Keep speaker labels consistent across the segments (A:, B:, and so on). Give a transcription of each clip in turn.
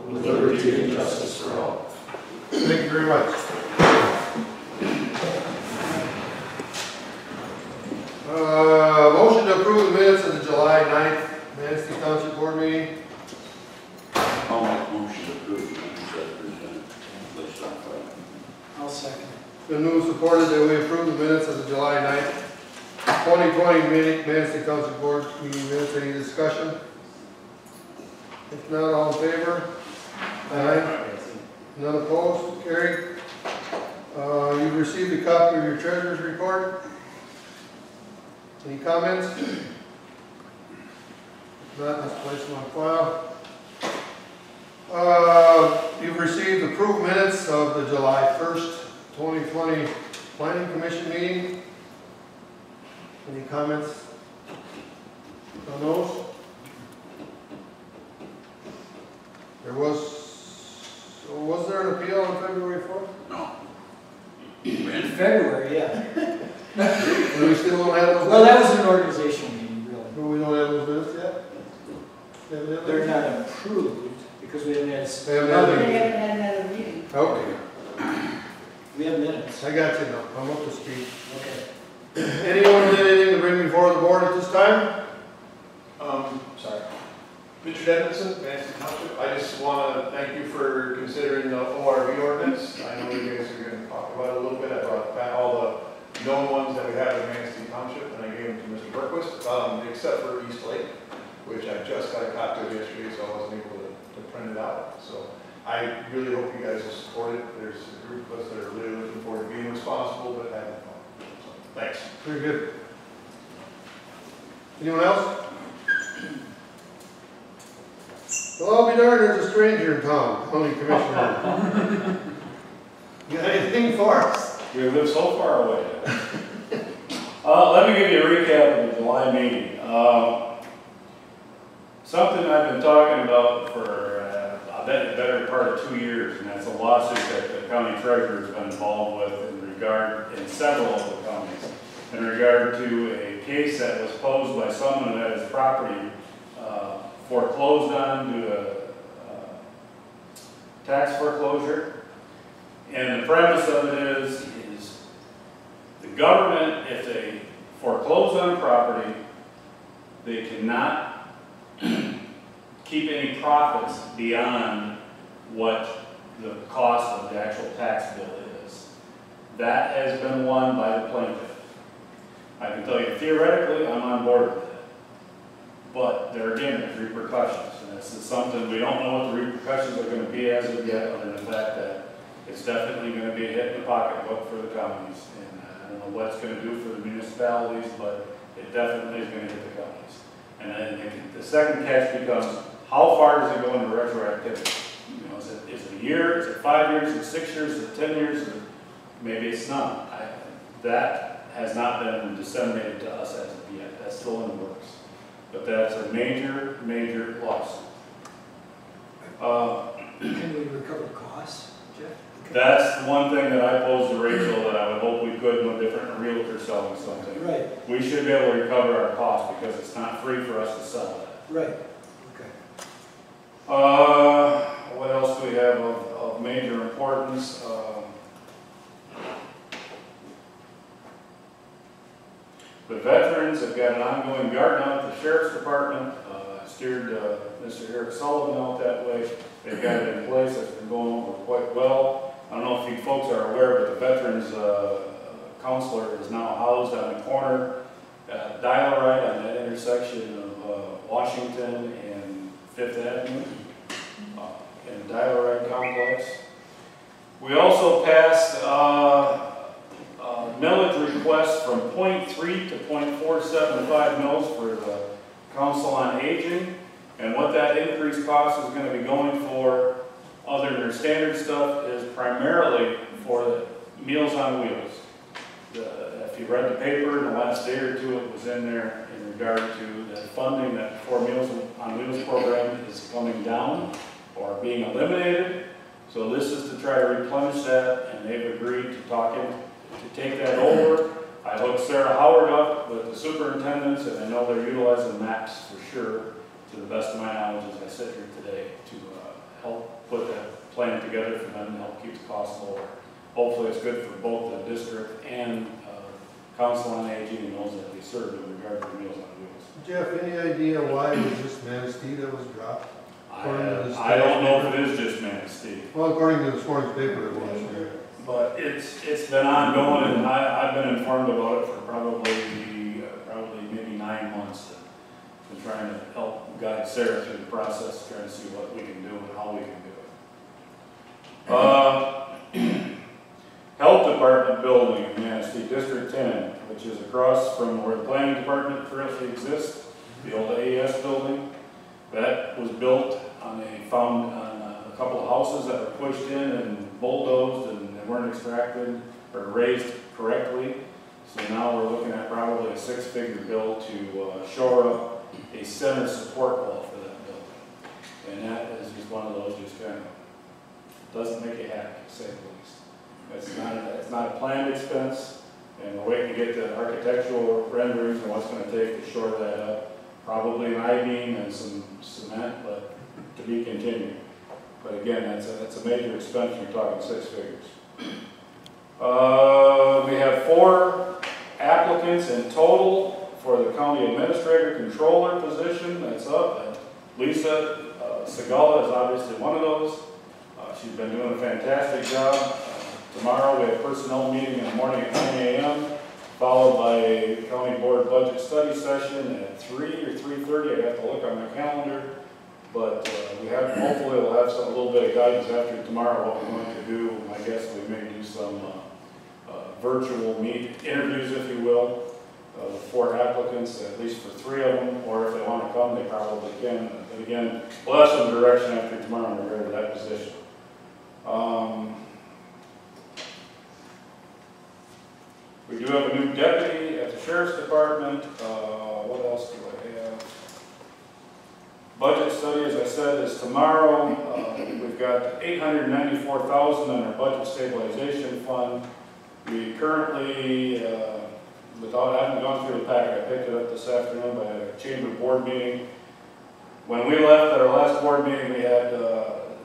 A: with liberty and justice for all.
B: Thank you very much. Motion to approve the minutes of the July 9th Manistee Township Board meeting.
A: I'll make a motion to approve the minutes as presented. Placed on file.
C: I'll second.
B: Been moved and supported that we approve the minutes of the July 9th, 2020 Manistee Township Board meeting minutes. Any discussion? If not, all in favor? Aye. None opposed? Carried. You've received a copy of your treasurer's report. Any comments? If not, let's place them on file. You've received approved minutes of the July 1st, 2020 Planning Commission meeting. Any comments on those? Was there an appeal on February 4th?
A: No.
C: In February, yeah.
B: We still don't have those?
C: Well, that was an organizational meeting, really.
B: But we don't have those minutes yet? Evidently?
C: They're not approved because we haven't had.
B: They haven't had
D: We
B: any.
D: haven't had another meeting.
B: Okay,
C: We have minutes.
B: I got you now. I'm up to speed.
C: Okay.
B: Anyone with anything to bring before the board at this time?
E: Sorry. Richard Edmondson, Manistee Township. I just want to thank you for considering the ORV ordinance. I know you guys are going to talk about it a little bit. I brought back all the known ones that we have in Manistee Township, and I gave them to Mr. Berquist, except for East Lake, which I just got a copy of yesterday, so I wasn't able to print it out. So I really hope you guys will support it. There's a group of us that are really looking forward to being responsible, but having fun. So, thanks.
B: Very good. Anyone else? Well, I'll be darned, there's a stranger in town, county commissioner. You got anything for us?
F: We live so far away. Let me give you a recap of the July meeting. Something I've been talking about for a better part of 2 years, and that's a lawsuit that the county treasurer has been involved with in several of the counties, in regard to a case that was posed by someone who had his property foreclosed on due to tax foreclosure. And the premise of it is the government, if they foreclose on property, they cannot keep any profits beyond what the cost of the actual tax bill is. That has been won by the plaintiff. I can tell you theoretically, I'm on board with it. But there again, there's repercussions. And this is something we don't know what the repercussions are going to be as of yet, other than the fact that it's definitely going to be a hit in the pocketbook for the counties. And I don't know what it's going to do for the municipalities, but it definitely is going to hit the counties. And then the second catch becomes, how far does it go into retroactivity? You know, is it a year? Is it 5 years? Is it 6 years? Is it 10 years? Maybe it's none. That has not been disseminated to us as of yet. That's still in the works. But that's a major, major lawsuit.
C: Can we recover costs, Jeff?
F: That's one thing that I posed to Rachel that I would hope we could, no different than a realtor selling something.
C: Right.
F: We should be able to recover our costs because it's not free for us to sell that.
C: Right. Okay.
F: What else do we have of major importance? The veterans have got an ongoing garden out at the Sheriff's Department. I steered Mr. Eric Sullivan out that way. They've got it in place. It's been going over quite well. I don't know if you folks are aware, but the Veterans Counselor is now housed on the corner, dial-a-ride on that intersection of Washington and 5th Avenue in the dial-a-ride complex. We also passed millage requests from 0.3 to 0.475 mils for the Council on Aging. And what that increased cost is going to be going for, other than their standard stuff, is primarily for the Meals on Wheels. If you read the paper in the last day or two, it was in there in regard to the funding that for Meals on Wheels program is coming down or being eliminated. So this is to try to replenish that, and they've agreed to to take that over. I hooked Sarah Howard up with the superintendents, and I know they're utilizing maps for sure, to the best of my knowledge as I sit here today, to help put that plan together for them to help keep the costs lower. Hopefully it's good for both the district and Council on Aging and those that they serve in regard to Meals on Wheels.
B: Jeff, any idea why it was just Manistee that was dropped?
F: I don't know if it is just Manistee,
B: Well, according to this morning's paper, it was.
F: but it's been ongoing, and I've been informed about it for probably maybe 9 months. Been trying to help guide Sarah through the process, trying to see what we can do and how we can do it. Health Department building in Manistee, District 10, which is across from where the planning department currently exists, the old AES building. That was built on a couple of houses that were pushed in and bulldozed and they weren't extracted or raised correctly. So now we're looking at probably a 6-figure bill to shore up a center support wall for that building. And that is just one of those just kind of doesn't make you happy, to say the least. It's not a planned expense, and we're waiting to get the architectural renderings and what's going to take to shore that up. Probably an I-beam and some cement, but to be continued. But again, that's a major expense. We're talking 6 figures. We have 4 applicants in total for the county administrator controller position. That's up. Lisa Segala is obviously one of those. She's been doing a fantastic job. Tomorrow we have personnel meeting in the morning at 9 a.m. followed by a county board budget study session at 3 or 3:30. I have to look on my calendar, but hopefully we'll have a little bit of guidance after tomorrow what we're going to do. I guess we may do some virtual interviews, if you will, with 4 applicants, at least for 3 of them, or if they want to come, they probably can. But again, we'll have some direction after tomorrow in regard to that position. We do have a new deputy at the Sheriff's Department. What else do I have? Budget study, as I said, is tomorrow. We've got $894,000 in our budget stabilization fund. We currently, I haven't gone through the packet. I picked it up this afternoon by a chamber board meeting. When we left at our last board meeting, we had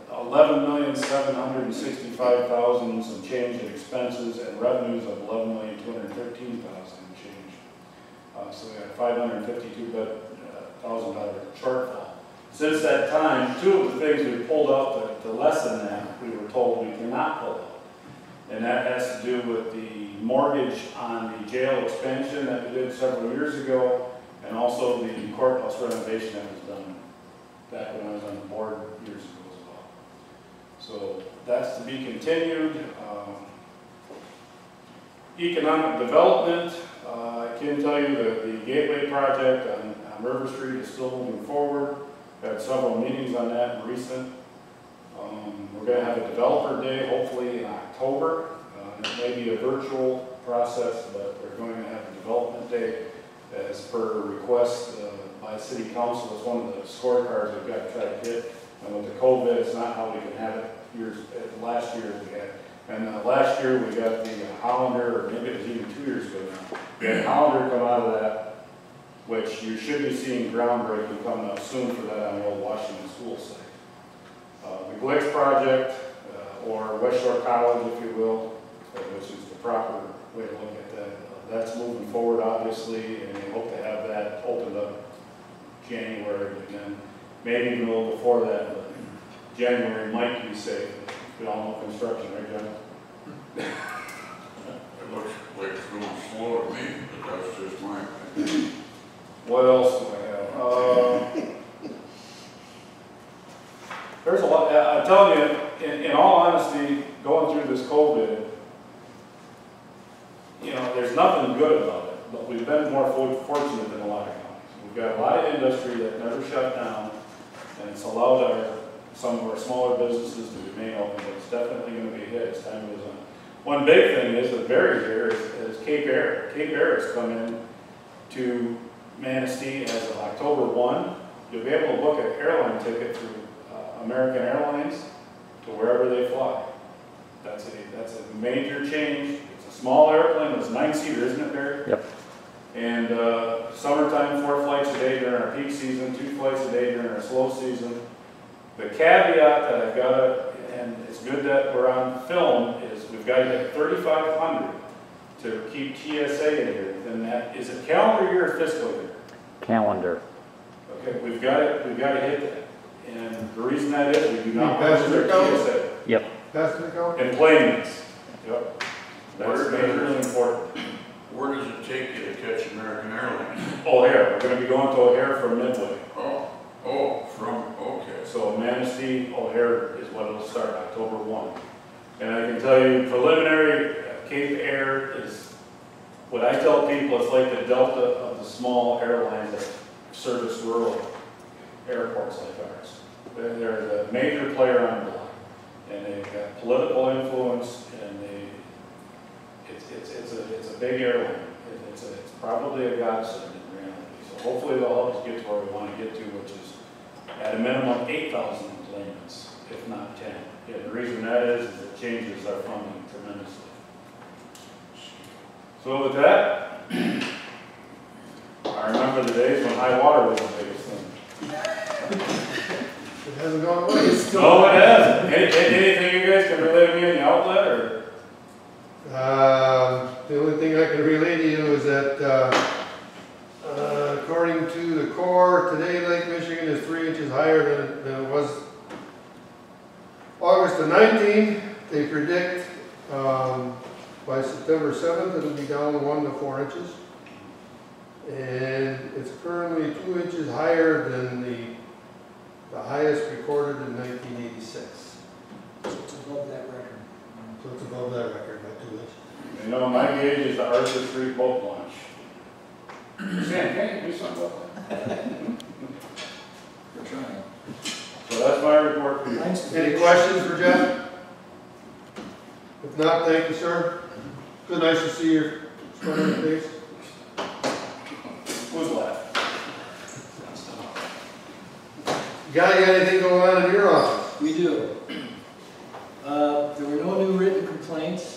F: $11,765,000 some change in expenses and revenues of $11,213,000 change. So we had $552,000 shortfall. Since that time, 2 of the things we pulled out to lessen that, we were told we cannot pull out. And that has to do with the mortgage on the jail expansion that we did several years ago, and also the courthouse renovation that was done back when I was on the board years ago. So that's to be continued. Economic development, I can tell you that the Gateway project on River Street is still moving forward. Had several meetings on that in recent. We're going to have a developer day hopefully in October. It may be a virtual process, but we're going to have a development day as per request by City Council. It's one of the scorecards we've got to try to hit. And with the COVID, it's not how we can have it last year we had. And last year we got the Hollander, or maybe it was even 2 years ago now. We had Hollander come out of that, which you should be seeing groundbreaking coming up soon for that on the old Washington School site. The Glitch project, or West Shore College, if you will, which is the proper way to look at that. That's moving forward, obviously, and we hope to have that opened up January again. Maybe even a little before that, but January might be safe. We all know construction, right, John?
A: It looks like it's going slow to me, but that's just my opinion.
F: What else do I have? There's a lot, I'm telling you, in all honesty, going through this COVID, you know, there's nothing good about it, but we've been more fortunate than a lot of counties. We've got a lot of industry that never shut down, and it's allowed some of our smaller businesses to remain open, but it's definitely going to be a hit as time goes on. One big thing is the barrier here is Cape Air. Cape Air has come in to Manistee as of October 1. You'll be able to book an airline ticket through American Airlines to wherever they fly. That's a major change. It's a small airplane. It's a 9-seater, isn't it, Barry?
D: Yep.
F: And summertime, 4 flights a day during our peak season, 2 flights a day during our slow season. The caveat that I've got to, and it's good that we're on film, is we've got to get 3,500 to keep TSA in here. Then that, is it calendar year or fiscal year?
D: Calendar.
F: Okay, we've got to hit that. And the reason that is, we do not want to
B: Passenger
F: lose
B: count?
F: our TSA.
D: Yep.
B: Passenger count?
F: Employments. Yep. That's
A: Where
F: majorly
A: does-
F: important.
A: Where does it take you to catch American Airlines?
F: O'Hare, we're going to be going to O'Hare from Midway.
A: Okay.
F: So Manistee, O'Hare is what it'll start October 1. And I can tell you preliminary, Cape Air is, what I tell people, it's like the Delta of the small airlines that service rural airports like ours. They're the major player on the block. And they've got political influence, and it's a big airline. It's probably a godsend in reality. So hopefully they'll help us get to where we want to get to, which is at a minimum 8,000 employments, if not 10. Yeah, the reason that is it changes our funding tremendously. So with that, I remember the days when high water was the biggest thing.
B: It hasn't gone away. It's still.
F: No, it hasn't. Anything you guys can relay to me in the outlet, or?
B: The only thing I can relay to you is that, according to the Corps, today Lake Michigan is 3 inches higher than it was August the 19th. They predict by September 7th it'll be down 1 to 4 inches. And it's currently 2 inches higher than the highest recorded in 1986.
C: So it's above that record.
B: So it's above that record by 2 inches.
F: You know, my gauge is the Arthur Street boat launch. Sam, can't you do something about that?
C: We're trying.
F: So that's my report for you.
C: Thanks.
B: Any questions for Jeff? If not, thank you, sir. Good, nice to see your smiling face.
F: Who's left?
B: Guy, you got anything going on in your office?
C: We do. There were no new written complaints.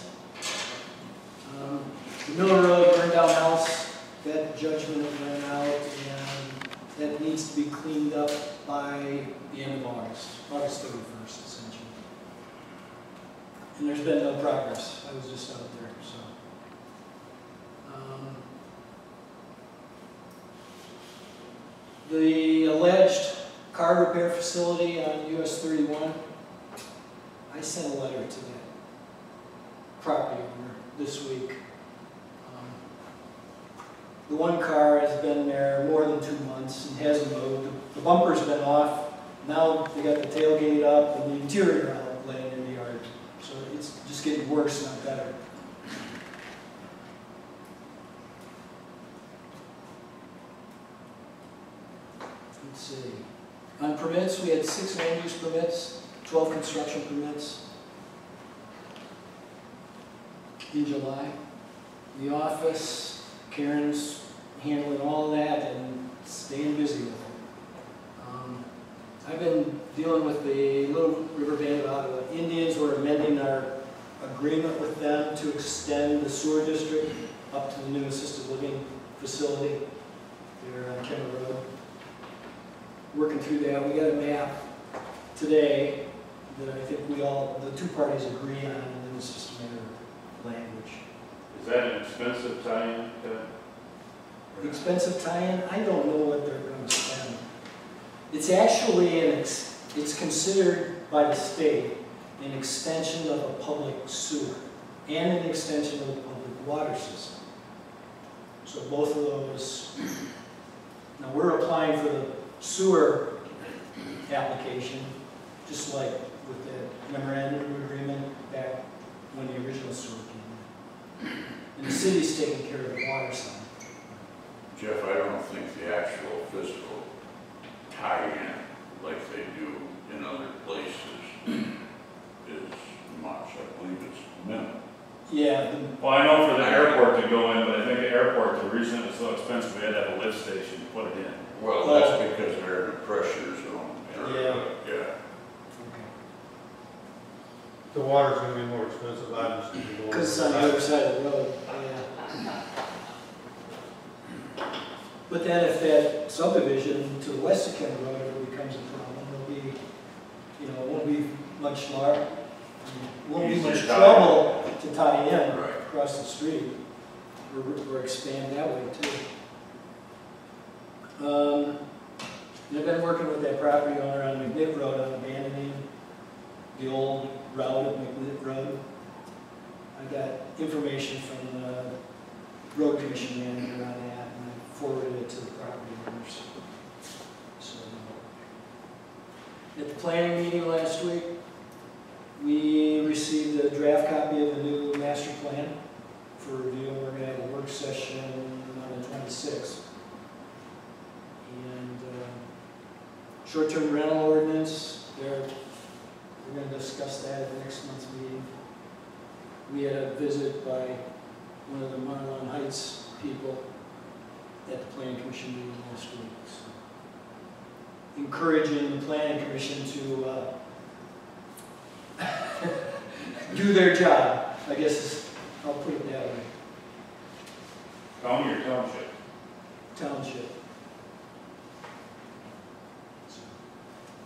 C: The Miller Road burned down house, that judgment ran out, and that needs to be cleaned up by the end of August 31st, essentially. And there's been no progress. I was just out there, so. The alleged car repair facility on US 31, I sent a letter to that property owner this week. The one car has been there more than 2 months and hasn't moved. The bumper's been off. Now they got the tailgate up and the interior out laying in the yard. So it's just getting worse, not better. Let's see. On permits, we had 6 land use permits, 12 construction permits in July. The office, Karen's handling all that and staying busy with it. I've been dealing with the Little River Band of Ottawa Indians. We're amending our agreement with them to extend the sewer district up to the new assisted living facility there on Kenner Road. Working through that. We got a map today that I think the two parties agree on, and then it's just a matter of language.
F: Is that an expensive tie-in?
C: The expensive tie-in, I don't know what they're going to spend. It's actually, it's considered by the state an extension of a public sewer and an extension of the public water system. So both of those, now we're applying for the sewer application, just like with the memorandum of agreement back when the original sewer came in. And the city's taking care of the water side.
A: Jeff, I don't think the actual physical tie-in, like they do in other places, is much. I believe it's minimal.
C: Yeah.
F: Well, I know for the airport to go in, but I think the airport, the reason it was so expensive, we had to have a lift station to put it in.
A: Well, that's because they're in a pressure zone.
C: Yeah.
A: Yeah.
C: Okay.
B: The water's gonna be more expensive, obviously.
C: Because it's on the other side of the road, yeah. But then if that subdivision to the west of Kenner Road ever becomes a problem, there'll be much large, won't be
A: Easier
C: much
A: to tie
C: trouble to tie in
A: Right.
C: across the street, or expand that way too. And I've been working with that property owner on McNitt Road on abandoning the old route of McNitt Road. I got information from the road commission manager on that, and I forwarded it to the property owners. So, at the planning meeting last week, we received a draft copy of the new master plan for review. We're going to have a work session on the 26th. And short-term rental ordinance, we're going to discuss that at the next month's meeting. We had a visit by one of the Marlon Heights people at the planning commission meeting last week. So, encouraging the planning commission to do their job, I guess I'll put it that way.
F: County or township?
C: Township.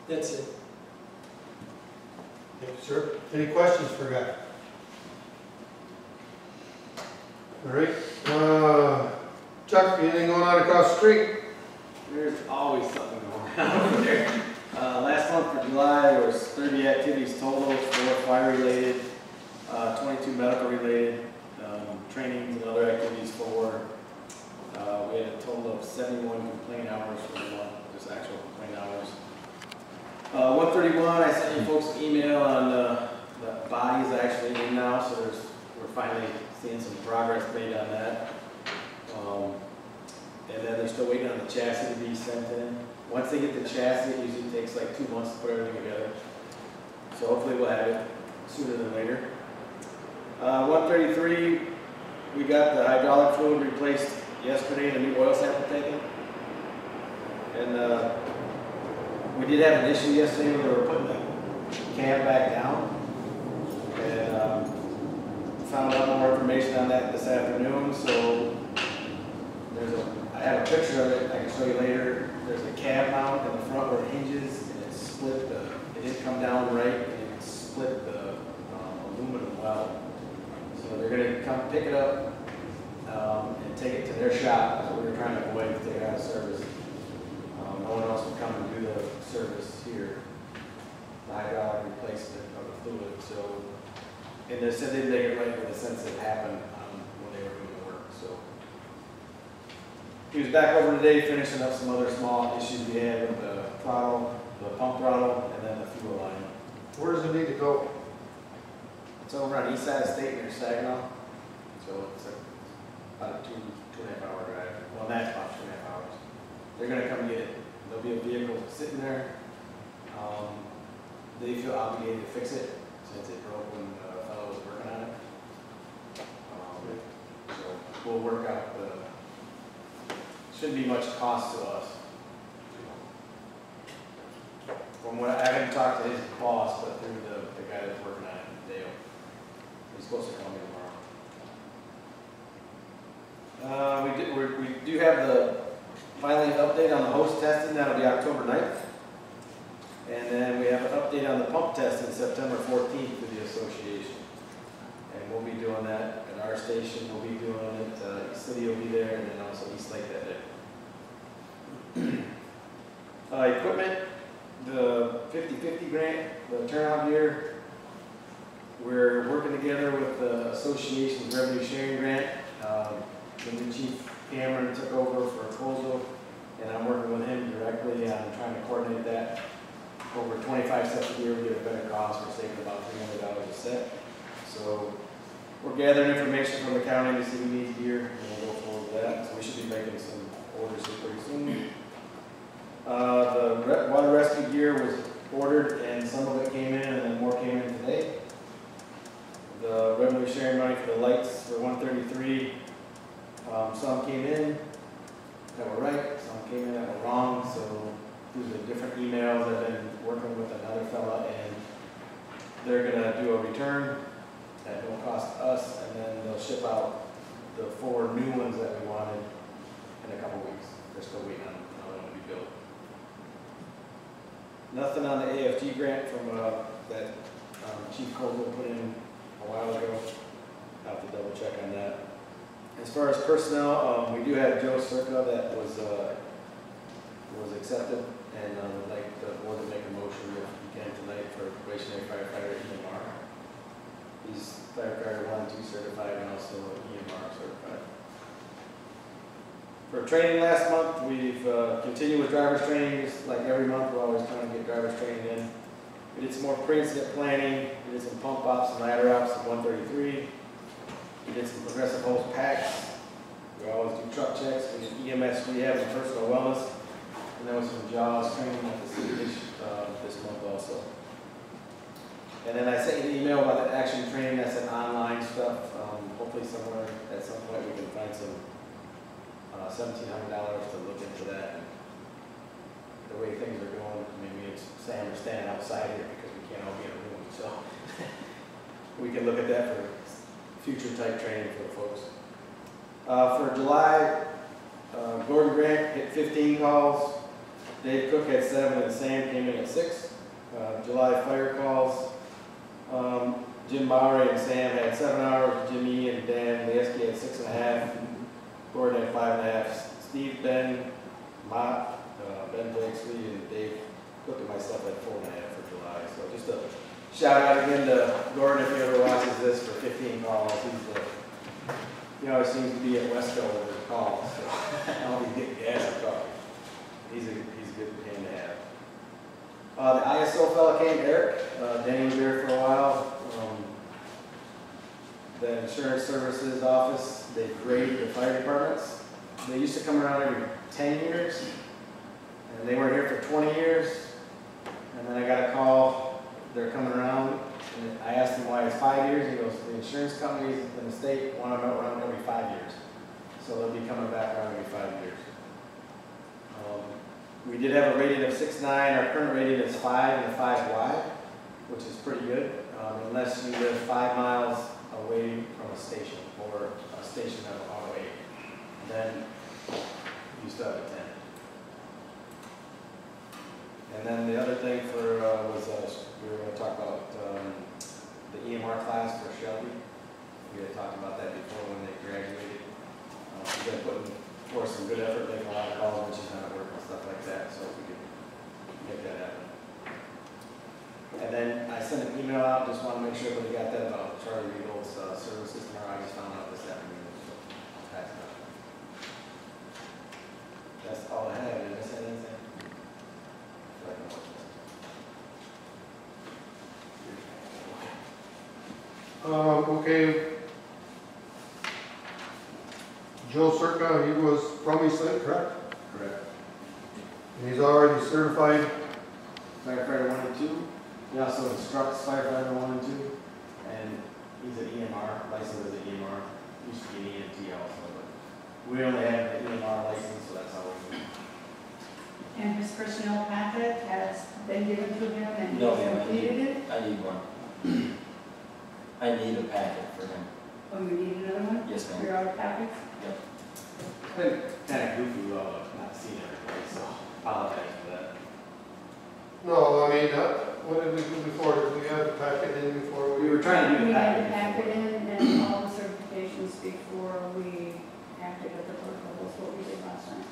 C: That's it.
B: Thank you, sir. Any questions for Guy? All right, Chuck, anything going on across the street?
D: There's always something going on over there. Last month for July, there was 30 activities total, 4 fire related, 22 medical related, trainings and other activities for. We had a total of 71 complaint hours for the month, just actual complaint hours. 131, I sent you folks an email on the bodies actually in now, so we're finally seeing some progress made on that. And then they're still waiting on the chassis to be sent in. Once they get the chassis, it usually takes like 2 months to put everything together. So hopefully we'll have it sooner than later. 133, we got the hydraulic fluid replaced yesterday and a new oil sample taken. And we did have an issue yesterday where they were putting the cam back down. And found out more information on that this afternoon. So I have a picture of it I can show you later. There's a cab mount in the front where it hinges, and it split it didn't come down right, and it split the aluminum weld. So they're going to come pick it up and take it to their shop. That's what we were trying to avoid if they got a service. No one else would come and do the service here. The hydraulic replacement of the fluid. So, and they said they'd make it right with the sense it happened when they were doing the work. So he was back over today finishing up some other small issues we had with the throttle, the pump throttle, and then the fuel line.
B: Where does it need to go?
D: It's over on east side of state near Saginaw. So it's about a 2.5 hour drive. Well, that's about 2.5 hours. They're going to come get it. There'll be a vehicle sitting there. They feel obligated to fix it since it broke when the fellow was working on it. So we'll work out shouldn't be much cost to us. From what I haven't talked to his boss, but through the guy that's working on it, Dale. He's supposed to call me tomorrow. We do have finally an update on the hose testing. That'll be October 9th. And then we have an update on the pump testing September 14th for the association. And we'll be doing that at our station. We'll be doing it. East City will be there, and then also East Lake that day. Equipment, the 50/50 grant, the turnout gear. We're working together with the association's revenue sharing grant. The new chief Cameron took over for a proposal, and I'm working with him directly on trying to coordinate that. Over 25 sets a year, we get a better cost. We're saving about $300 a set. So we're gathering information from the county to see who needs gear, and we'll go forward with that. So we should be making some orders here pretty soon. The water rescue gear was ordered, and some of it came in, and then more came in today. The revenue sharing money for the lights for 133, some came in that were right, some came in that were wrong. So through the different emails, I've been working with another fella, and they're gonna do a return that will cost us, and then they'll ship out the 4 new ones that we wanted in a couple weeks. They're still waiting on another one to be built. Nothing on the AFG grant from that Chief Colville put in a while ago. I'll have to double check on that. As far as personnel, we do have Joe Circa that was accepted, and would like the board to make a motion if you can tonight for probationary firefighter EMR. He's firefighter 1 and 2 certified and also EMR certified. For training last month, we've continued with driver's training. Just like every month, we're always trying to get driver's training in. We did some more pre-incident planning. We did some pump ops and ladder ops at 133. We did some progressive hose packs. We always do truck checks. We did EMS rehab and personal wellness. And there was some JAWS training at the city this month also. And then I sent you an email about the action training. That's an online stuff. Hopefully somewhere at some point we can find some $1,700 to look into that. And the way things are going, I mean, me and Sam are standing outside here because we can't all be in a room. So we can look at that for future type training for the folks. For July, Gordon Grant hit 15 calls. Dave Cook had 7 and Sam came in at 6. July fire calls. Jim Bowery and Sam had 7 hours. Jimmy and Dan Leeski had 6.5. Gordon had 5.5. Steve, Ben, Mott, Ben Blakesley, and Dave Cook and myself had 4.5 for July. So just a shout out again to Gordon if he ever watches this for 15 calls. He always seems to be at Wesco with his calls. So I'll be getting gas and coffee. He's a good man to have. The ISO fella came, Eric. Danny was there for a while. The insurance services office, they grade the fire departments. They used to come around every 10 years, and they were here for 20 years. And then I got a call, they're coming around, and I asked him why it's 5 years. He goes, the insurance companies in the state want to go around every 5 years. So they'll be coming back around every 5 years. We did have a rating of 6.9. Our current rating is 5 and a 5 wide, which is pretty good, unless you live 5 miles away from a station or a station of auto 8. Then you still have a 10. And then the other thing for was we were going to talk about the EMR class for Shelby. We had talked about that before when they graduated. We've been putting forth some good effort, making a lot of calls, which is not work and stuff like that. So if we could make that happen. And then I sent an email out. Just want to make sure everybody got that about Charlie Regal's services tomorrow. I just found out this afternoon. So I'll pass it up. That's all I have. Did I miss anything?
B: Okay. Joe Circa, he was from East Lake, correct?
D: Correct.
B: And he's already certified.
D: Firefighter 1 and 2. He also instructs firefighter 1 and 2. And he's an EMR, licensed as an EMR. Used to be an EMT also, but we only have the EMR license, so that's all we need.
G: And his personnel packet has been given to him and
H: No,
G: he's
H: ma'am,
G: completed it?
H: I need one. I need a packet for him.
G: Oh, you need another one?
H: Yes, ma'am.
G: You're out of packets?
D: It's been kind of goofy with all the not seeing everybody, so apologize for that.
B: No, I mean, what did we do before? Did we have the packet in before
D: We were trying to do
G: We
D: the
G: had
D: packet.
G: the packet in and all the certifications before we acted at the clerk level. That's what we did last time.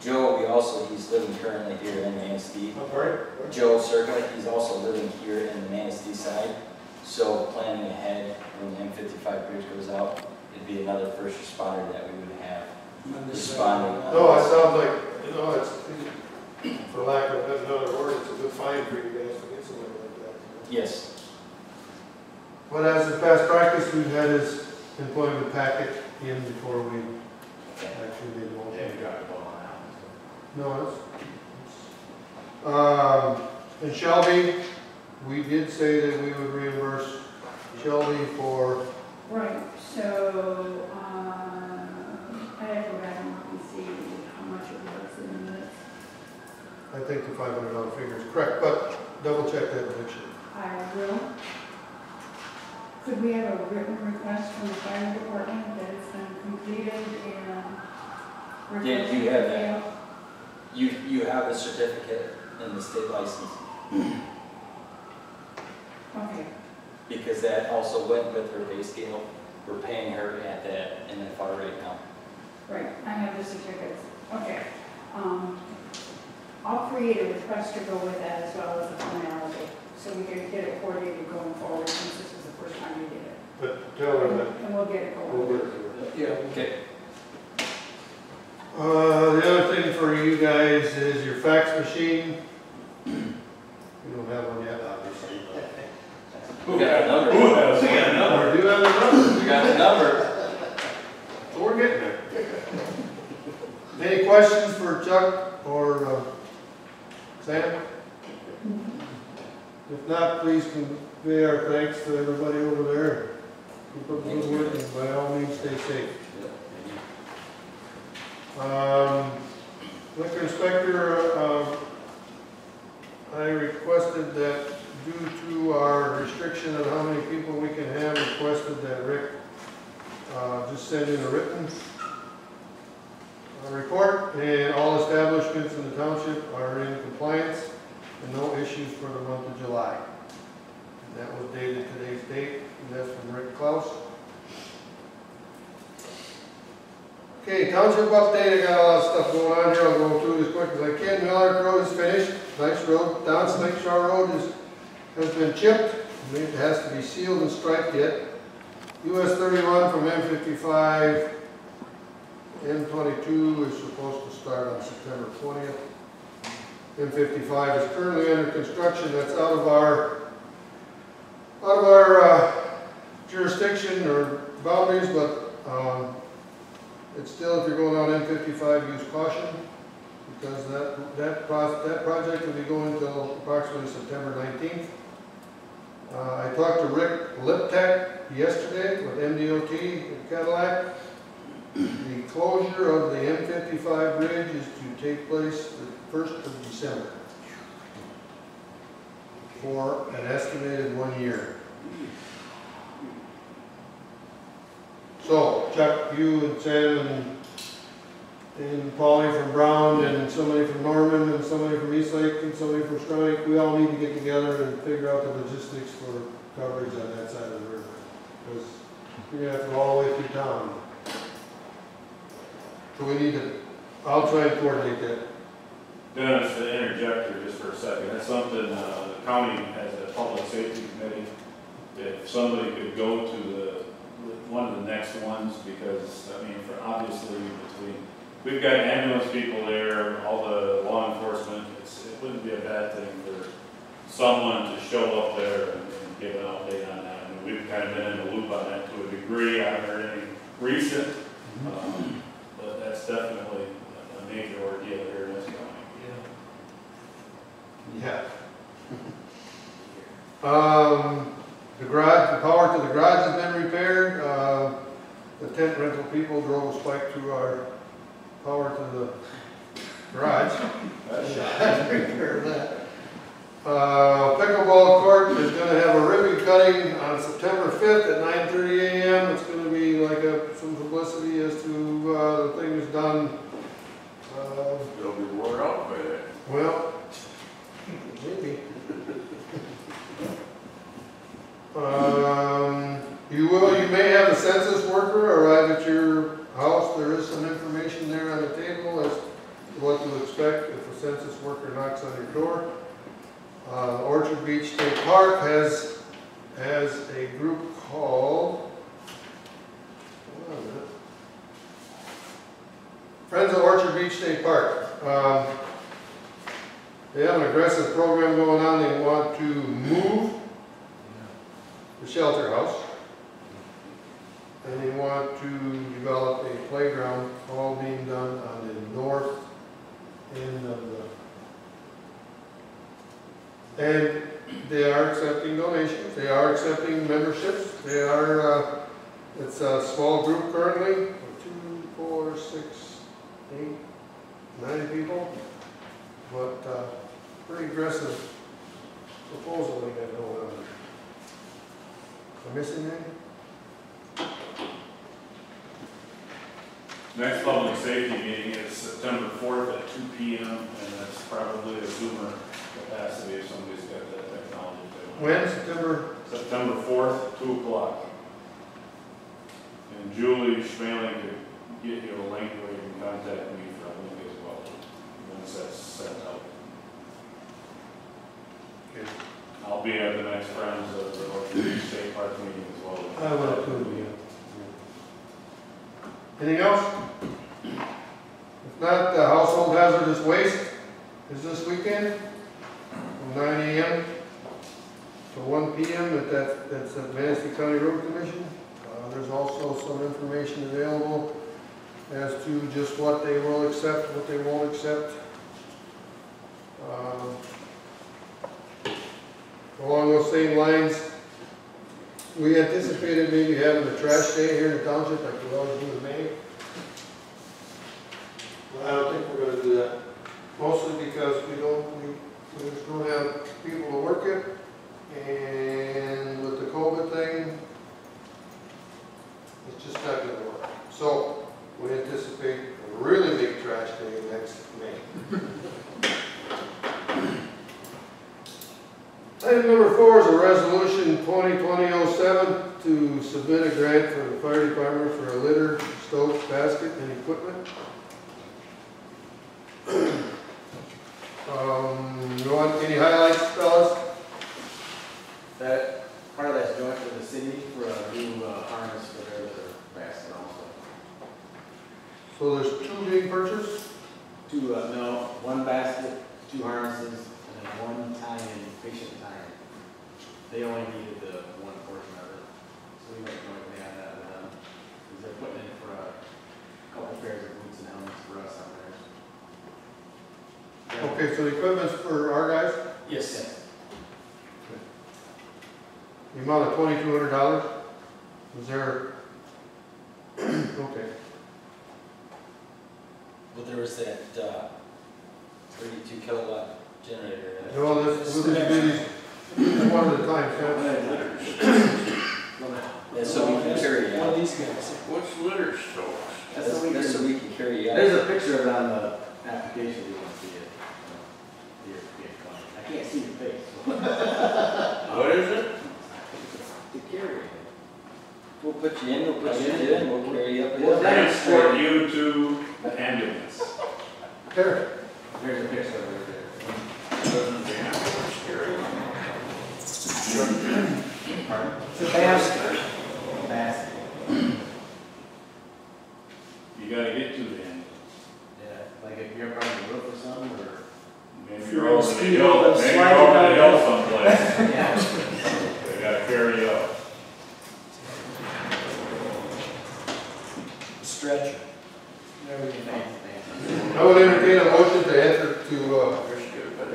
H: Joe, he's living currently here in Manistee.
B: I'm sorry?
H: Joe Circa, he's also living here in the Manistee side. So planning ahead, when the M55 bridge goes out, it'd be another first responder that we would have responding.
B: No, it sounds like, it's, for lack of another word, it's a good find for you guys to get somebody like that.
H: Yes.
B: But as a past practice, we've had his employment packet in before we actually did the motion.
D: Yeah, we got the ball on that
B: No, and Shelby, we did say that we would reimburse Shelby for,
G: Right, so, I have to go back and look and see how much it was in minutes.
B: I think the $500 figure is correct, but double check that to make sure.
G: I will. Could we have a written request from the fire department that it's been completed and?
H: Yeah, you have that. You have the certificate and the state license.
G: Okay,
H: because that also went with her pay scale. We're paying her at that NFR rate now.
G: right, I have the certificates. Okay. I'll create a request to go with that as well as a formality, so we can get it coordinated going forward, since this is the first time we did it.
E: But tell her that
G: And we'll get it
E: we'll
G: going.
E: work through it.
C: Yeah.
H: Okay.
B: The other thing for you guys is your fax machine. You don't have one yet, obviously.
H: Who got the number?
F: Who has that number?
B: Or do you have the number?
H: We got the number.
B: So we're getting there. Any questions for Chuck or Sam? If not, please convey our thanks to everybody over there. Keep up the good work and by all means stay safe. Liquor inspector, I requested that due to our restriction on how many people we can have, requested that Rick just send in a written report, and all establishments in the township are in compliance and no issues for the month of July. And that was dated today's date, and that's from Rick Klaus. Okay, township update, I got a lot of stuff going on here, I'll go through as quick as I can. Miller Road is finished, nice road. Down Snake Shore Road has been chipped, it has to be sealed and striped yet. US 31 from M55, M22 is supposed to start on September 20th. M55 is currently under construction, that's out of our jurisdiction or boundaries, but it's still, if you're going on M55, use caution, because that project will be going until approximately September 19th. I talked to Rick Liptek yesterday with MDOT in Cadillac. The closure of the M55 bridge is to take place the 1st of December for an estimated 1 year. So, Chuck, you and Sam and Paulie from Brown and somebody from Norman and somebody from Eastlake and somebody from Stronach, we all need to get together and figure out the logistics for coverage on that side of the river. Because you're going to have to go all the way through town. So we need to, I'll try and coordinate that.
F: Dennis, to interject here just for a second, that's something the county has a public safety committee. If somebody could go to one of the next ones, because, I mean, for obviously we've got ambulance people there, all the law enforcement, it wouldn't be a bad thing for someone to show up there and give an update on that. I mean, we've kind of been in the loop on that to a degree. I haven't heard any recent, but that's definitely a major ordeal here in this county.
B: Yeah. The power to the garage has been repaired. The tent rental people drove a spike through our power to the garage. That's repaired that. Pickleball court is going to have a ribbon cutting on September 5th at 9:30 a.m. It's going to be like some publicity as to the thing is done.
A: They'll be wore out by that.
B: Well, maybe. You may have a census worker arrive at your house. There is some information there on the table as to what to expect if a census worker knocks on your door. Orchard Beach State Park has a group called Friends of Orchard Beach State Park. They have an aggressive program going on. They want to move the shelter house, and they want to develop a playground, all being done on the north end of the. And they are accepting donations. They are accepting memberships. They are. It's a small group currently. 2, 4, 6, 8, 9 people, but pretty aggressive proposal they got going on. Am I missing anything?
F: Next public safety meeting is September 4th at 2 p.m. and that's probably a Zoomer capacity if somebody's got that technology.
B: When, September?
F: September 4th, 2 o'clock. And Julie Schmaling could get you a link where you can contact me for a link as well, once that's sent out.
B: Okay.
F: I'll be at the next Friends of the Washington State Park meeting as well.
B: I will too, yeah. Anything else? If not, household hazardous waste is this weekend from 9 a.m. to 1 p.m. That's at Manistee County Road Commission. There's also some information available as to just what they will accept, what they won't accept. Along those same lines, we anticipated maybe having a trash day here in the township like we always do in May. Well, I don't think we're gonna do that, mostly because we just don't have people to work it, and with the COVID thing, it's just not gonna work. So, we anticipate a really big trash day next May. Item number 4 is a resolution 2020-07 to submit a grant for the fire department for a litter, stove, basket, and equipment. You want any highlights, fellas?
D: That, part of that's joint with the city for a new harness for their basket also.
B: So there's 2 being purchased?
D: Two, no, 1 basket, 2 harnesses, and then 1 tie-in, patient tie-in. They only needed the 1 portion of it, so we went jointly on that with them. Because they're putting in for a couple pairs of boots and helmets for us out there.
B: Okay, so the equipment's for our guys?
C: Yes.
B: The amount of $2,200? Is there? Okay.
H: But there was that 32 kilowatt generator.
B: No, we'll just do these one at a time, Sam.
H: That's so we can carry it
C: One of
H: out.
C: these guys.
A: What's litter stoves?
H: That's so we can carry it out.
D: There's a picture of it on the application, you can see it. I can't see your face.
A: What is it?
H: To carry it. We'll put you in, we'll put you in, we'll carry you up.
F: We'll transport you to the ambulance.
B: There.
D: There's a picture of it there.
A: Doesn't the ambulance carry it?
C: It's a basket.
D: Basket.
F: You gotta get to the ambulance.
D: Yeah, like if you're on the roof or something, or.
F: Maybe
C: If
F: you're
C: you're on
F: over
C: the
F: the
C: ski
F: hill,
C: hill,
F: maybe you're
C: slide
F: over the
C: down
F: hill
C: the-
F: someplace.
C: Yeah.
F: They gotta carry you up.
C: Stretcher.
B: I would entertain a motion to enter to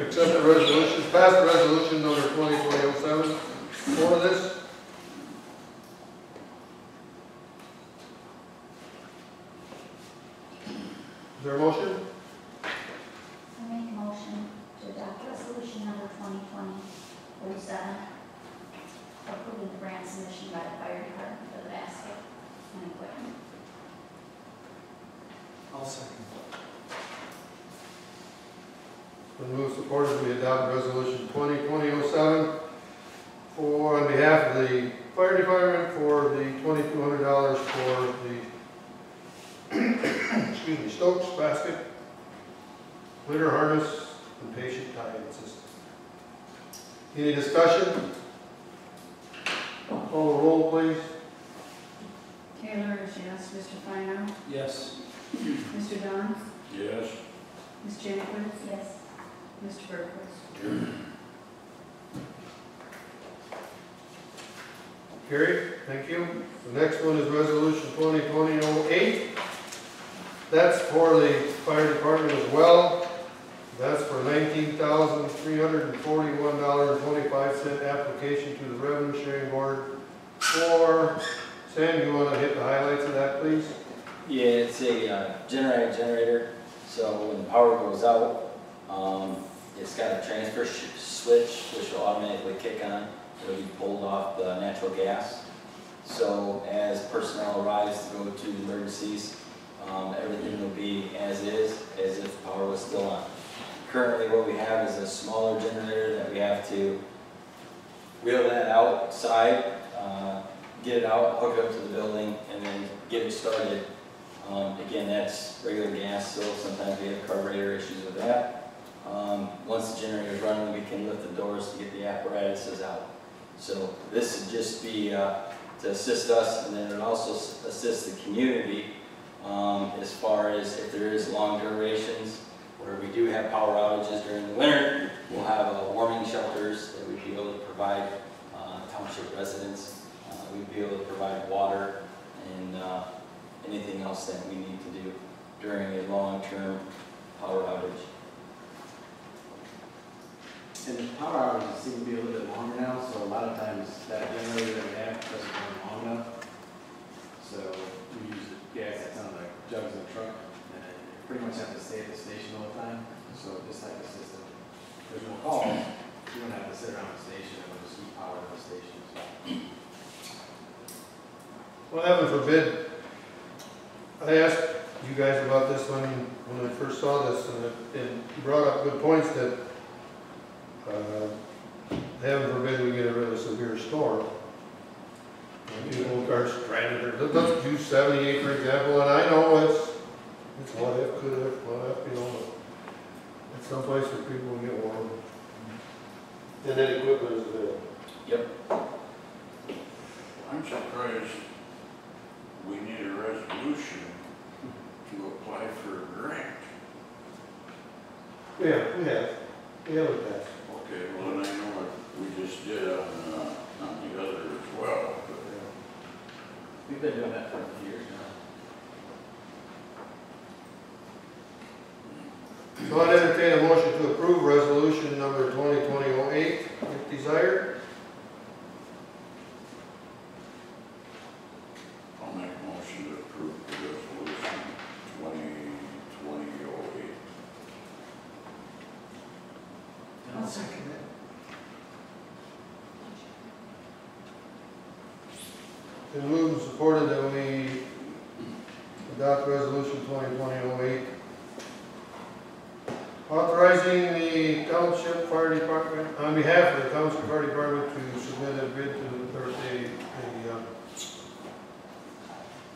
B: accept the resolution, pass the resolution number 2020-07 for this. Is there a motion?
I: I make a motion to adopt resolution number 2020-07, approving the grant submission by the fire department for the basket and equipment.
C: I'll second.
B: Been moved, supported, we adopt resolution 2020-07 for, on behalf of the fire department, for the $2,200 for the, excuse me, Stokes basket, litter harness, and patient tie-in system. Any discussion? Call the roll, please.
G: Taylor is yes. Mr. Fino?
C: Yes.
G: Mr. Downs?
A: Yes.
G: Ms. Janikowitz?
I: Yes.
G: Mr. Berquist?
B: Carried, thank you. The next one is resolution 2020-08. That's for the fire department as well. That's for $19,341.25 application to the revenue sharing board for, Sam, you want to hit the highlights of that, please?
H: Yeah, it's a generator, so when the power goes out, it's got a transfer switch which will automatically kick on. It'll be pulled off the natural gas. So as personnel arrives to go to emergencies, everything will be as is, as if the power was still on. Currently what we have is a smaller generator that we have to wheel that outside, get it out, hook it up to the building, and then get it started. Again, that's regular gas, so sometimes we have carburetor issues with that. Once the generator's running, we can lift the doors to get the apparatuses out. So this would just be to assist us, and then it also assist the community as far as if there is long durations, where we do have power outages during the winter, we'll have warming shelters that we'd be able to provide township residents. We'd be able to provide water and anything else that we need to do during a long-term power outage.
D: And the power outages seem to be a little bit longer now, so a lot of times that generator that we have doesn't run long enough. So we use gas that's on the jugs in the truck, and you pretty much have to stay at the station all the time. So this type of system, there's no calls, you don't have to sit around the station, and we'll just keep power to the station. So.
B: Well, heaven forbid, I asked you guys about this when I first saw this, and you brought up good points that heaven forbid we get a really severe storm. And people are stranded, or let's do 78 for example, and I know it's what if, could have, what if, you know, but it's someplace where people will get warm. And then equipment is available.
H: Yep.
A: I'm surprised we need a resolution to apply for a grant.
B: Yeah, we have it passed.
A: Okay, well, and I know what we just did on the other as well, but
D: We've been doing that for a few years now.
B: So I'd entertain a motion to approve resolution number 2020-08, if desired.
A: I'll make a motion to approve the resolution 2020-08.
C: I'll second it.
B: Been moved and supported that we adopt resolution 2020-08, authorizing the Township Fire Department, on behalf of the Township Fire Department, to submit a bid to, or a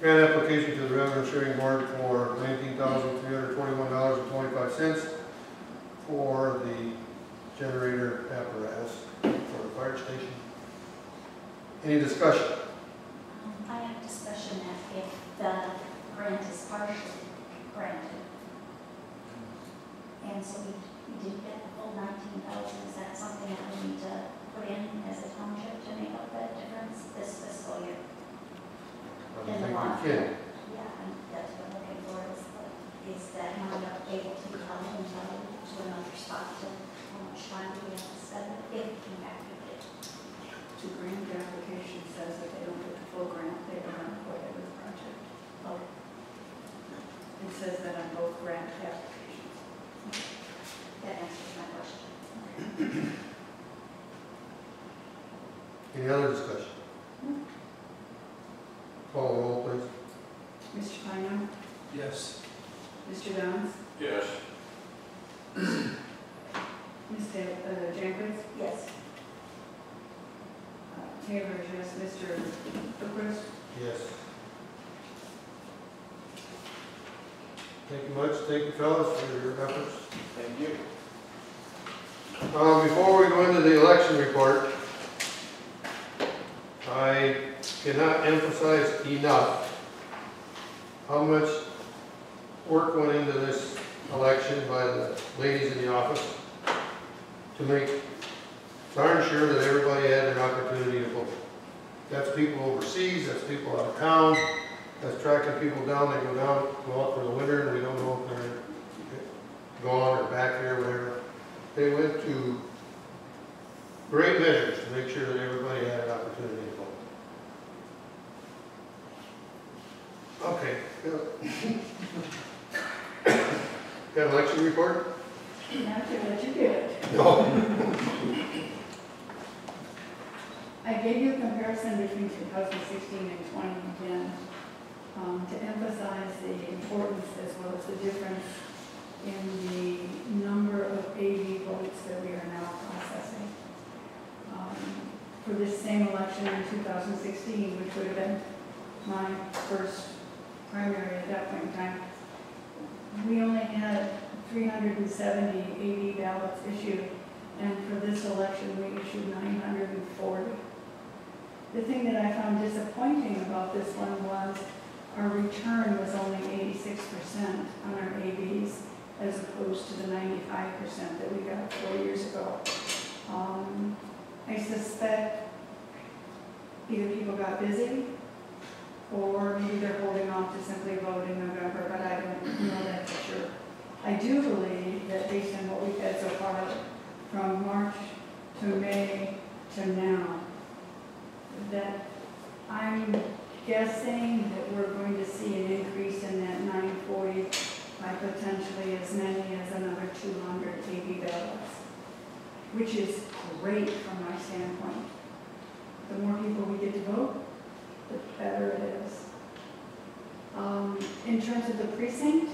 B: grant application to the Revenue Sharing Board for $19,321.25 for the generator apparatus for the fire station. Any discussion?
I: I have discussion that if the grant is partially granted, and so we did get the full 19,000, is that something that we need to put in as a township to make up that difference this fiscal year?
B: I don't think we can.
I: Yeah, and that's what I'm looking for, is that money able to be held to another spot, to how much time do we have to spend if in fact we did.
G: The grant application says that they don't get the full grant, they don't have to go ahead with the project.
I: Oh,
G: It says that on both grant applications.
I: that answers my question.
B: Any other discussion? Call the roll, please.
G: Mr. Pino?
C: Yes.
G: Mr. Downs?
A: Yes.
G: Ms. Jenkins?
I: Yes.
G: Taylor is yes. Mr. Gilchrist?
B: Yes. Thank you much. Thank you, fellas, for your efforts.
D: Thank you.
B: Before we go into the election report, I cannot emphasize enough how much work went into this election by the ladies in the office to make darn sure that everybody had an opportunity to vote. That's people overseas, that's people out of town, that's tracking people down, they go out for the winter, and we don't know if they're gone or back here or whatever. They went to great measures to make sure that everybody had an opportunity to vote. Okay, good. Got an election report?
G: Not to let you get it.
B: No.
G: I gave you a comparison between 2016 and 2010 to emphasize the importance as well as the difference in the number of AV votes that we are now processing. for this same election in 2016, which would have been my first primary at that point in time, we only had 370 AD ballots issued, and for this election, we issued 940. The thing that I found disappointing about this one was our return was only 86% on our ABs, as opposed to the 95% that we got 4 years ago. I suspect either people got busy, or maybe they're holding off to simply vote in November, but I don't know that for sure. I do believe that based on what we've had so far, from March to May to now, that I'm guessing that we're going to see an increase in that 940 by potentially as many as another 200 AB ballots, which is great from my standpoint. The more people we get to vote, the better it is. In terms of the precinct,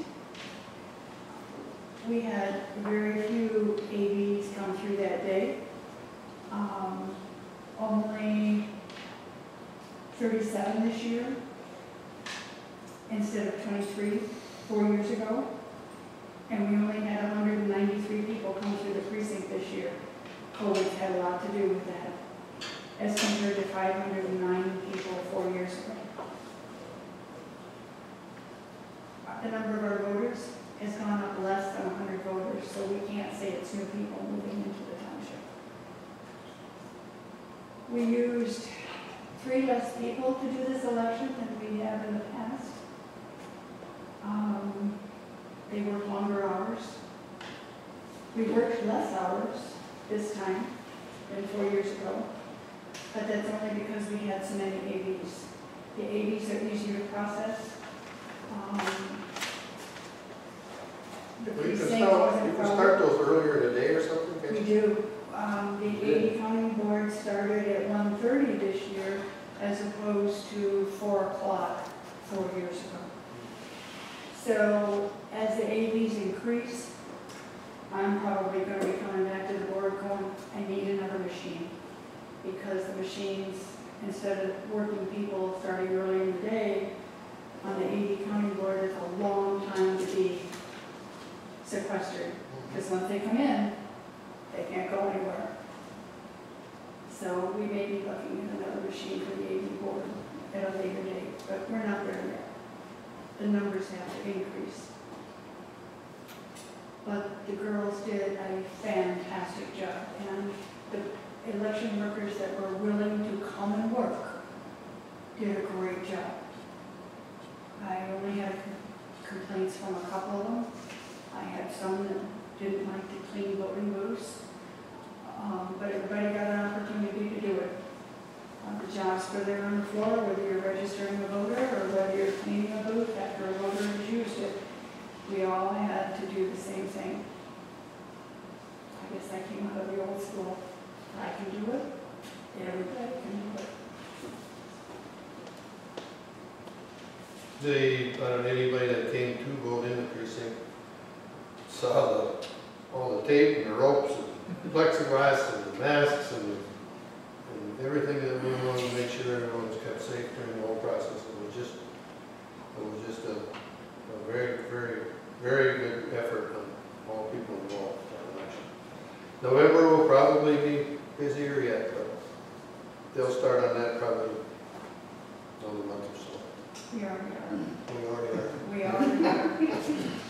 G: we had very few ABs come through that day. Only 37 this year instead of 23 4 years ago. And we only had 193 people come through the precinct this year. COVID's had a lot to do with that, as compared to 509 people 4 years ago. The number of our voters has gone up less than 100 voters, so we can't say it's new people moving into the township. We used 3 less people to do this election than we have in the past. They worked longer hours. We worked less hours this time than 4 years ago, but that's only because we had so many ABs. The ABs are easier to process. The
B: We can
G: precinct wasn't
B: start those earlier in the day or something, can't
G: We
B: you?
G: do. The AD counting board started at 1:30 this year as opposed to 4 o'clock 4 years ago. So as the ABs increase, I'm probably going to be coming back to the board going, I need another machine. Because the machines, instead of working people starting early in the day, on the AD counting board, it's a long time to be sequestered. Because once they come in, they can't go anywhere. So we may be looking at another machine for the AD board at a later date, but we're not there yet. The numbers have to increase. But the girls did a fantastic job, and the election workers that were willing to come and work did a great job. I only had complaints from a couple of them. I had some that didn't like to clean voting booths, but everybody got an opportunity to do it. The jobs were there on the floor, whether you're registering a voter or whether you're cleaning a booth after a voter has used it. We all had to do the same thing. I guess I came out of the old school. I can do it. Everybody can do it.
B: Anybody that came to vote in the precinct saw all the tape and the ropes and plexiglass and the masks and everything that we wanted to make sure everyone was kept safe during the whole process. It was just a very, very, very good effort on all people involved in that election. November will probably be busier yet, but they'll start on that probably another month or so.
G: We already are.
B: We already are.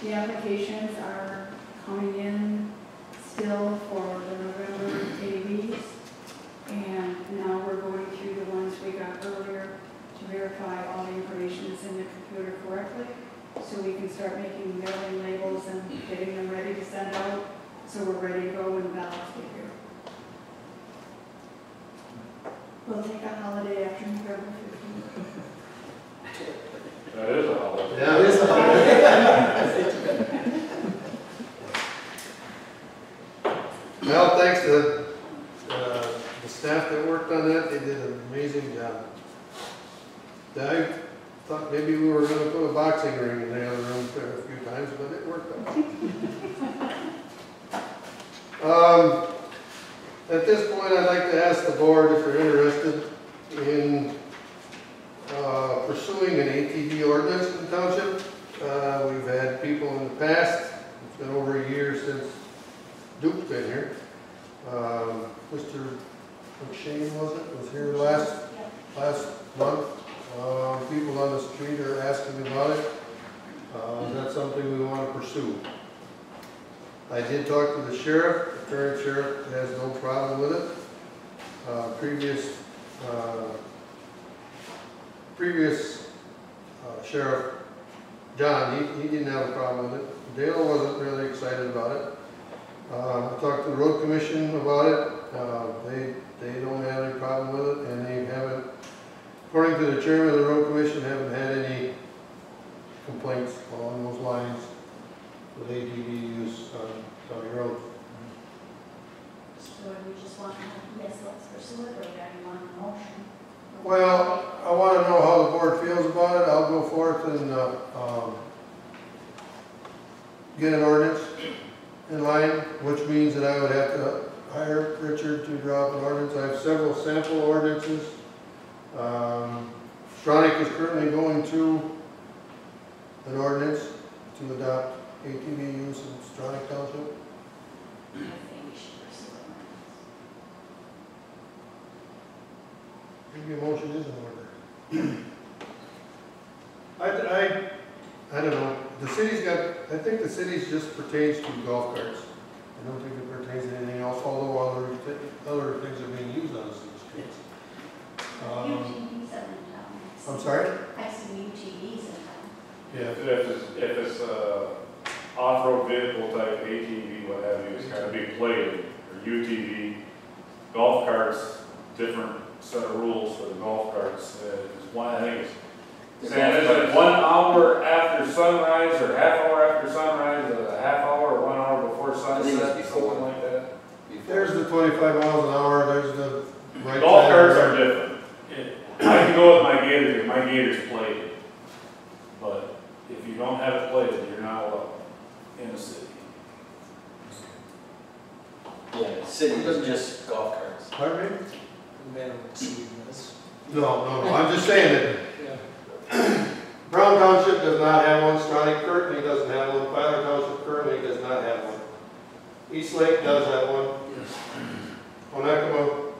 G: The applications are coming in still for the November AVs, and now we're going through the ones we got earlier to verify all the information is in the computer correctly, so we can start making mailing labels and getting them ready to send out, so we're ready to go when the ballots get here. We'll take a holiday after November 15th.
F: That is a holiday.
B: Yeah.
C: It is a holiday.
B: Well, thanks to the staff that worked on that, they did an amazing job. I thought maybe we were going to put a boxing ring in the other room a few times, but it worked out. At this point, I'd like to ask the board if they're interested in pursuing an ATV ordinance in the township. We've had people in the past, it's been over a year since Duke's been here. Mr. McShane, was here last month. People on the street are asking about it. Is that something we want to pursue? I did talk to the sheriff. The current sheriff has no problem with it. Previous sheriff, John, he didn't have a problem with it. Dale wasn't really excited about it. I talked to the road commission about it. They don't have any problem with it, and they haven't, according to the chairman of the road commission, haven't had any complaints along those lines with ATV use on county roads.
I: So we just want to, yes, let's pursue it, or do you want a motion?
B: Well, I want to know how the board feels about it. I'll go forth and get an ordinance in line, which means that I would have to hire Richard to draw up an ordinance. I have several sample ordinances. Stronach is currently going through an ordinance to adopt ATV use in Stronach Township.
I: I think we should pursue it.
B: Maybe a motion is in order. I don't know. The city's got, I think the city's just pertains to golf carts. I don't think it pertains to anything else, although other things are being used on the city streets.
I: UTVs are in town.
B: I'm sorry?
I: I see UTVs in town.
B: Yeah.
F: If it's a off-road vehicle type ATV, what have you, it's gotta be plated, or UTV, golf carts, different set of rules for the golf carts. It's one, I think it's, Sam, is it 1 hour after sunrise, or half hour after sunrise, a half hour, or 1 hour before
H: I think it's
F: sunset,
H: before.
F: something like that?
B: There's the 25 miles an hour, there's the right
F: Golf
B: side
F: carts
B: of
F: are
B: the road.
F: different. I can go with my gator, if my gator's plated. But if you don't have it plated, you're not allowed in the city.
H: Yeah, the city is just golf carts.
B: Pardon me?
C: Man, see this.
B: No, I'm just saying that
C: Yeah.
B: Brown Township does not have one, Stronach currently doesn't have one, Filer Township currently does not have one. East Lake does have one. Onekama,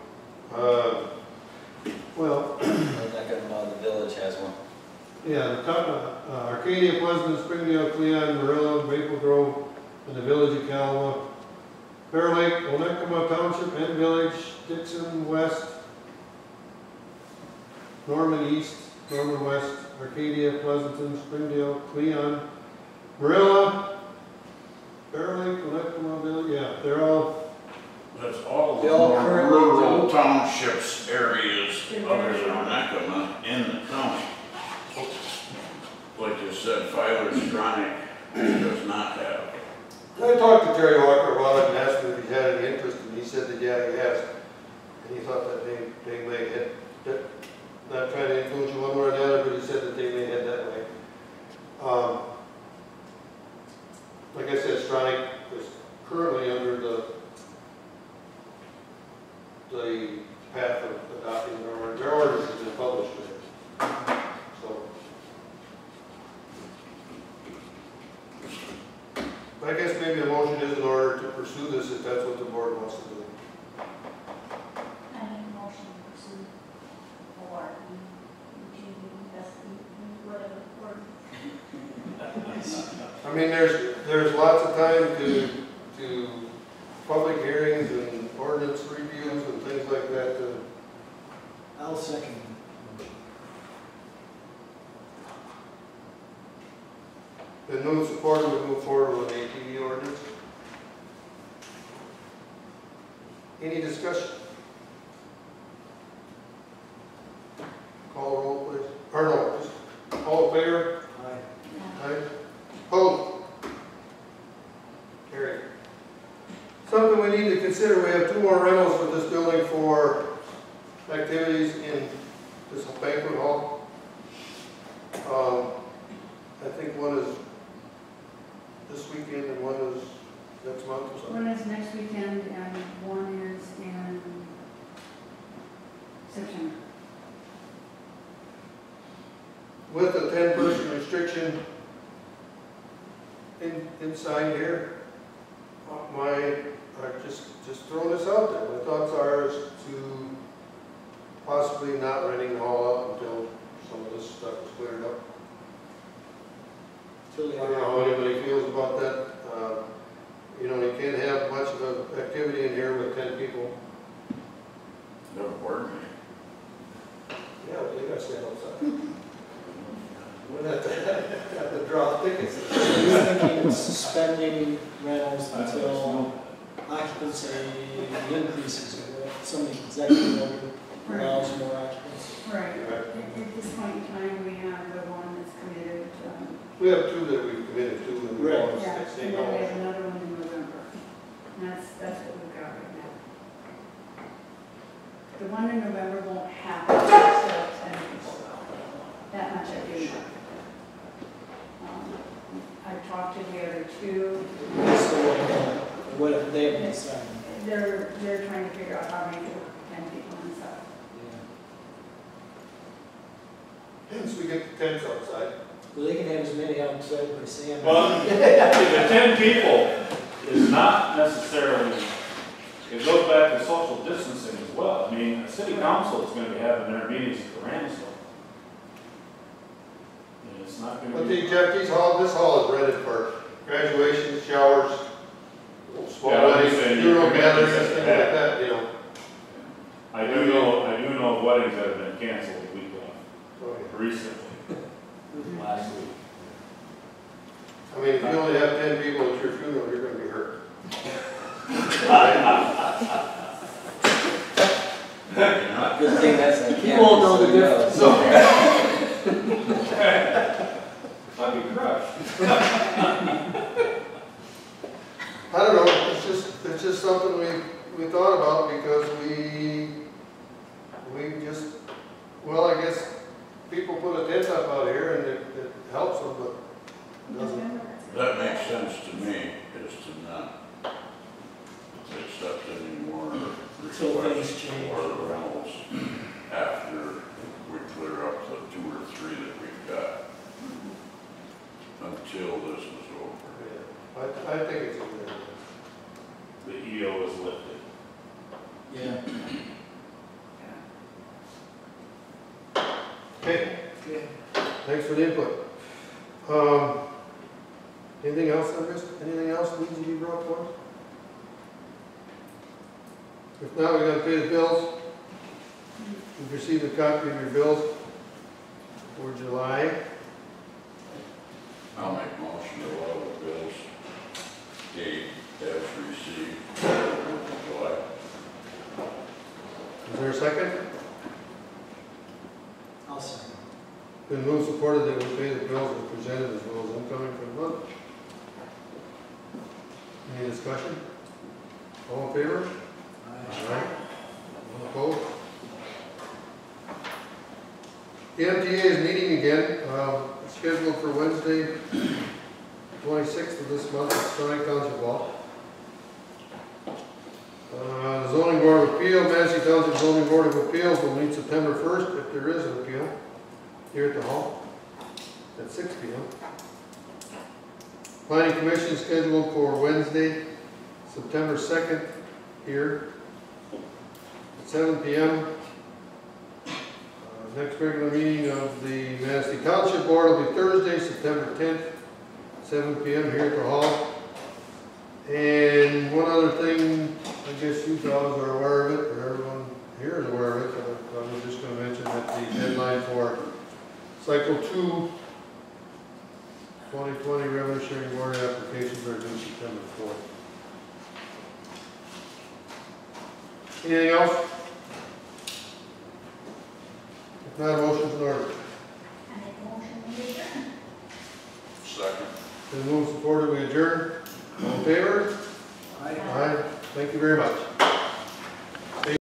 B: well,
H: The village has one.
B: yeah, Arcadia, Pleasant, Springdale, Cleon, Marilla, Maple Grove, and the village of Calma. Bear Lake, Onekama Township and Village, Dixon West, Norman East, Norman West, Arcadia, Pleasanton, Springdale, Cleon, Marilla, Bear Lake, Onekama Village, yeah, they're all,
A: That's all
C: They
A: the
C: all
A: more
C: currently
A: rural
C: do.
A: townships, areas, other than Onekama, in the township. Like you said, Filer Stronach does not have.
B: I talked to Terry Walker about it and asked him if he had any interest, and he said that, yeah, he has. And he thought that they may head, not trying to influence you one way or the other, but he said that they may head that way. Like I said, Stronach is currently under the path of adopting their orders has been published there. So. I guess maybe a motion is in order to pursue this if that's what the board wants to do.
I: I make a motion to pursue, or whatever, or
B: I mean, there's lots of time to public hearings and ordinance reviews and things like that.
C: I'll second.
B: Then no support, we move forward with an ATV ordinance. Any discussion? Call roll, please. Or no, just all in favor?
C: Aye.
B: Aye. Opposed? Carried. Something we need to consider, we have 2 more rentals for this building for activities in this banquet hall. I think one is this weekend and one is next month or something.
G: One is next weekend and one is in
B: with a 10-person restriction inside here. I just throw this out there. My thoughts are is to possibly not renting the hall out until some of this stuff is cleared up. I don't know how anybody feels about that. You know, you can't have much of an activity in here with 10 people.
A: Never bored me.
B: Yeah, but they gotta stand outside. We'll have to draw tickets.
C: You're thinking suspending rentals until occupancy increases, or some executive order allows more occupancy.
G: Right. At this point in time, we have the one that's committed,
B: We have 2 that we've committed to, and we
C: Right.
B: want
G: yeah,
B: to
G: and
B: stay
G: then we
B: going.
G: have another one in November. And that's what we've got right now. The one in November won't happen, so 10 people will. That much I do know. I've talked to the other 2.
C: So what they haven't decided.
G: They're trying to figure out how many 10 people and stuff.
B: Hence, we get the tents outside.
C: Well, they can have as many outside by Sam.
F: Well, the 10 people is not necessarily, it goes back to social distancing as well. I mean, the city council is going to be having their meetings at the Ramsdale. And it's not going to
B: But
F: be.
B: Jeff, this hall is rented for graduations, showers, small
F: Yeah, I'm
B: weddings,
F: just saying,
B: funeral
F: your
B: gatherings,
F: commitments
B: things
F: that
B: like that, you know.
F: I do know of weddings that have been canceled the week of recently, last week.
B: I mean, if you only have 10 people at your funeral, you're gonna be hurt.
H: Good thing that's on
C: You
H: camera.
C: won't know the
H: so you
C: difference.
F: I'd be crushed.
B: I don't know, it's just something we thought about because we just, well, I guess people put a tent up out here and it helps them, but it doesn't.
A: That makes sense to me, is to not accept any more
C: Until things
A: requests
C: change.
A: for rentals after we clear up the 2 or 3 that we've got. Until this is over.
B: Yeah, I think it's a good idea.
F: The EO is lifted.
C: Yeah.
B: Okay,
C: Okay.
B: thanks for the input. Anything else I missed? Anything else needs to be brought forward? If not, we're gonna pay the bills. You've received a copy of your bills for July.
A: I'll make a motion to allow the bills paid as received for July.
B: Is there a second?
C: I'll second.
B: Been moved, supported that we pay the bills as presented as well as incoming for the month. Any discussion? All in favor? Aye. All opposed? The MTA is meeting again, scheduled for Wednesday, 26th of this month at Stony Township Hall. The Zoning Board of Appeals, Manistee Township Zoning Board of Appeals will meet September 1st, if there is an appeal, here at the hall at 6 p.m. Planning Commission scheduled for Wednesday, September 2nd, here at 7 p.m. Next regular meeting of the Manistee Township Board will be Thursday, September 10th, 7 p.m. here at the hall. And one other thing, I guess you fellows are aware of it, or everyone here is aware of it, but I was just going to mention that the deadline for Cycle 2 2020 revenue sharing board applications are due September 4th. Anything else? If not, motion's in order.
I: I make a motion to adjourn.
A: Second.
B: Been moved, supported, we adjourn. All in favor?
C: Aye.
B: Aye. Thank you very much.